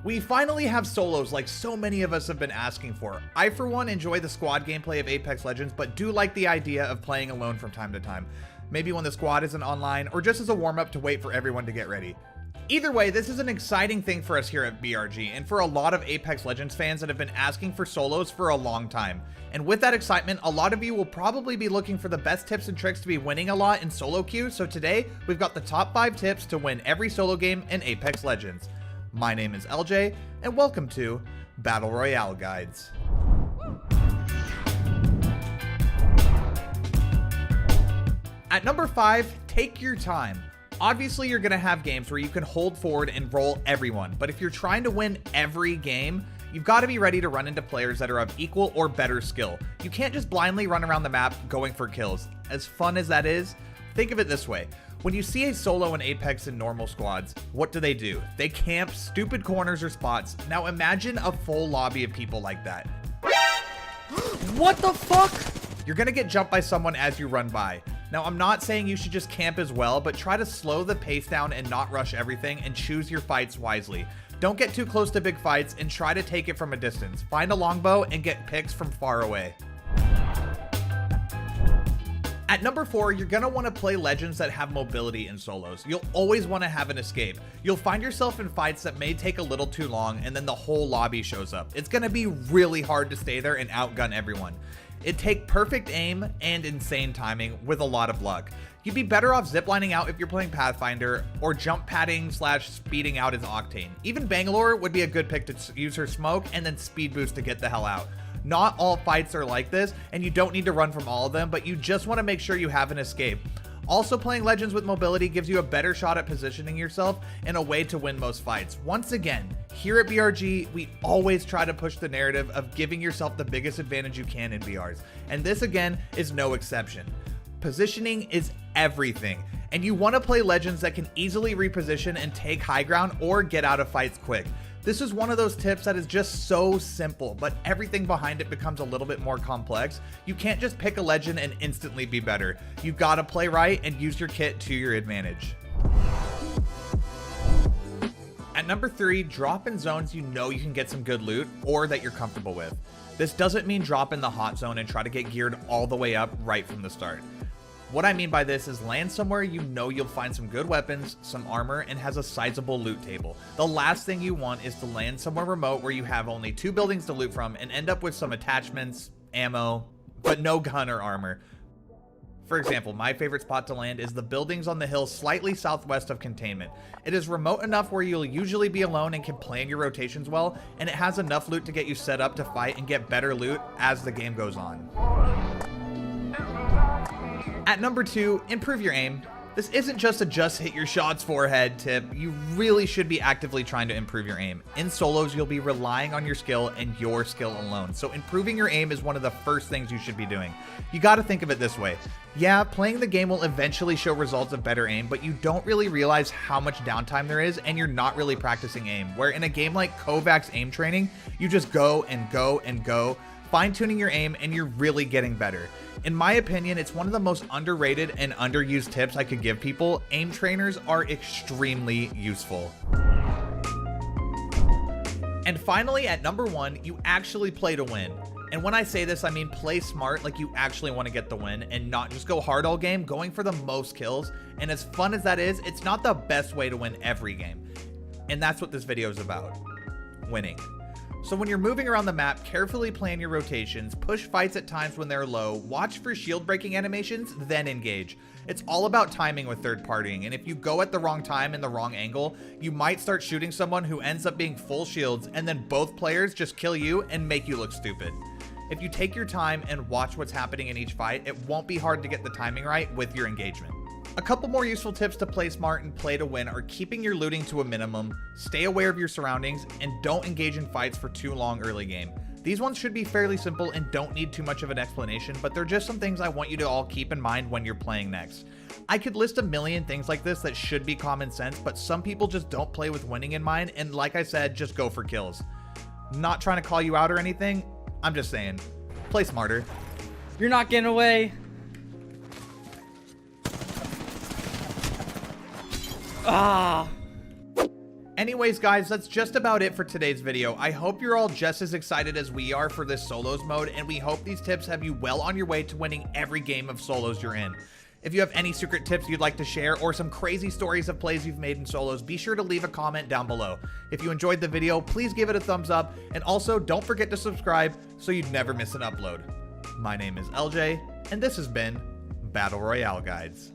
We finally have solos like so many of us have been asking for. I for one enjoy the squad gameplay of Apex Legends, but do like the idea of playing alone from time to time. Maybe when the squad isn't online, or just as a warm-up to wait for everyone to get ready. Either way, this is an exciting thing for us here at BRG, and for a lot of Apex Legends fans that have been asking for solos for a long time. And with that excitement, a lot of you will probably be looking for the best tips and tricks to be winning a lot in solo queue, so today, we've got the top 5 tips to win every solo game in Apex Legends. My name is LJ, and welcome to Battle Royale Guides. At number 5, take your time. Obviously, you're going to have games where you can hold forward and roll everyone, but if you're trying to win every game, you've got to be ready to run into players that are of equal or better skill. You can't just blindly run around the map going for kills. As fun as that is, think of it this way. When you see a solo in Apex in normal squads, what do? They camp stupid corners or spots. Now imagine a full lobby of people like that. What the fuck? You're gonna get jumped by someone as you run by. Now I'm not saying you should just camp as well, but try to slow the pace down and not rush everything and choose your fights wisely. Don't get too close to big fights and try to take it from a distance. Find a longbow and get picks from far away. At number 4, you're going to want to play Legends that have mobility in solos. You'll always want to have an escape. You'll find yourself in fights that may take a little too long and then the whole lobby shows up. It's going to be really hard to stay there and outgun everyone. It'd take perfect aim and insane timing with a lot of luck. You'd be better off ziplining out if you're playing Pathfinder, or jump padding / speeding out as Octane. Even Bangalore would be a good pick to use her smoke and then speed boost to get the hell out. Not all fights are like this, and you don't need to run from all of them, but you just want to make sure you have an escape. Also, playing Legends with mobility gives you a better shot at positioning yourself and a way to win most fights. Once again, here at BRG, we always try to push the narrative of giving yourself the biggest advantage you can in BRs, and this again is no exception. Positioning is everything, and you want to play Legends that can easily reposition and take high ground or get out of fights quick. This is one of those tips that is just so simple, but everything behind it becomes a little bit more complex. You can't just pick a Legend and instantly be better. You gotta play right and use your kit to your advantage. At number 3, drop in zones you know you can get some good loot or that you're comfortable with. This doesn't mean drop in the hot zone and try to get geared all the way up right from the start. What I mean by this is land somewhere you know you'll find some good weapons, some armor, and has a sizable loot table. The last thing you want is to land somewhere remote where you have only 2 buildings to loot from and end up with some attachments, ammo, but no gun or armor. For example, my favorite spot to land is the buildings on the hill slightly southwest of containment. It is remote enough where you'll usually be alone and can plan your rotations well, and it has enough loot to get you set up to fight and get better loot as the game goes on. At number 2, improve your aim. This isn't just a just hit your shots forehead tip. You really should be actively trying to improve your aim. In solos, you'll be relying on your skill and your skill alone. So improving your aim is one of the first things you should be doing. You got to think of it this way. Yeah, playing the game will eventually show results of better aim, but you don't really realize how much downtime there is and you're not really practicing aim. Where in a game like Kovac's aim training, you just go and go and go, fine-tuning your aim, and you're really getting better. In my opinion, it's one of the most underrated and underused tips I could give people. Aim trainers are extremely useful. And finally, at number 1, you actually play to win. And when I say this, I mean play smart, like you actually want to get the win and not just go hard all game, going for the most kills. And as fun as that is, it's not the best way to win every game. And that's what this video is about. Winning. So when you're moving around the map, carefully plan your rotations, push fights at times when they're low, watch for shield breaking animations, then engage. It's all about timing with third partying, and if you go at the wrong time and the wrong angle, you might start shooting someone who ends up being full shields, and then both players just kill you and make you look stupid. If you take your time and watch what's happening in each fight, it won't be hard to get the timing right with your engagement. A couple more useful tips to play smart and play to win are keeping your looting to a minimum, stay aware of your surroundings, and don't engage in fights for too long early game. These ones should be fairly simple and don't need too much of an explanation, but they're just some things I want you to all keep in mind when you're playing next. I could list a million things like this that should be common sense, but some people just don't play with winning in mind, and like I said, just go for kills. Not trying to call you out or anything, I'm just saying, play smarter. You're not getting away. Ah. Anyways, guys, that's just about it for today's video. I hope you're all just as excited as we are for this solos mode, and we hope these tips have you well on your way to winning every game of solos you're in. If you have any secret tips you'd like to share or some crazy stories of plays you've made in solos, be sure to leave a comment down below. If you enjoyed the video, please give it a thumbs up, and also don't forget to subscribe so you'd never miss an upload. My name is LJ, and this has been Battle Royale Guides.